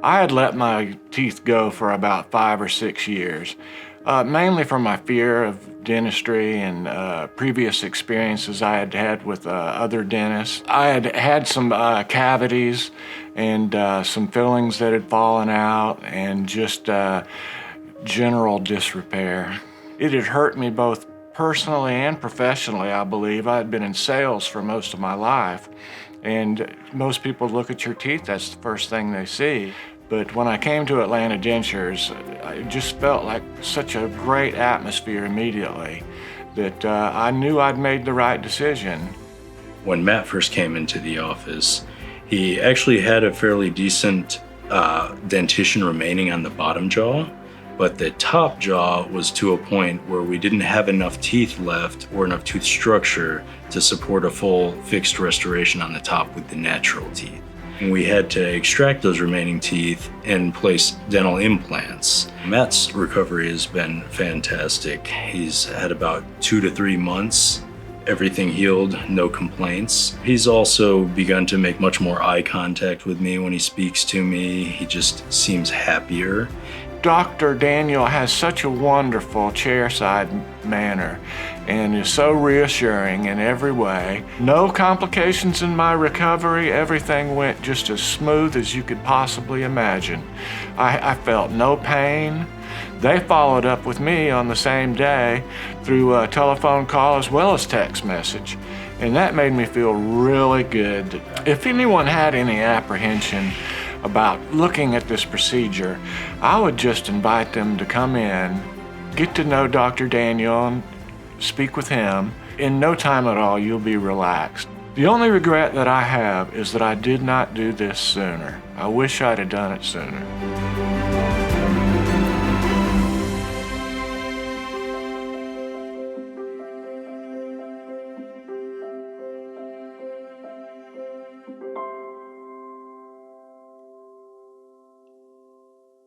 I had let my teeth go for about 5 or 6 years, mainly from my fear of dentistry and previous experiences I had had with other dentists. I had had some cavities and some fillings that had fallen out and just general disrepair. It had hurt me both personally and professionally, I believe. I had been in sales for most of my life, and most people look at your teeth, that's the first thing they see. But when I came to Atlanta Dentures, it just felt like such a great atmosphere immediately that I knew I'd made the right decision. When Matt first came into the office, he actually had a fairly decent dentition remaining on the bottom jaw, but the top jaw was to a point where we didn't have enough teeth left or enough tooth structure to support a full fixed restoration on the top with the natural teeth. And we had to extract those remaining teeth and place dental implants. Matt's recovery has been fantastic. He's had about 2 to 3 months. Everything healed, no complaints. He's also begun to make much more eye contact with me when he speaks to me. He just seems happier. Dr. Daniel has such a wonderful chairside manner and is so reassuring in every way. No complications in my recovery. Everything went just as smooth as you could possibly imagine. I felt no pain. They followed up with me on the same day through a telephone call as well as text message, and that made me feel really good. If anyone had any apprehension about looking at this procedure, I would just invite them to come in, get to know Dr. Daniel, and speak with him. In no time at all, you'll be relaxed. The only regret that I have is that I did not do this sooner. I wish I'd have done it sooner.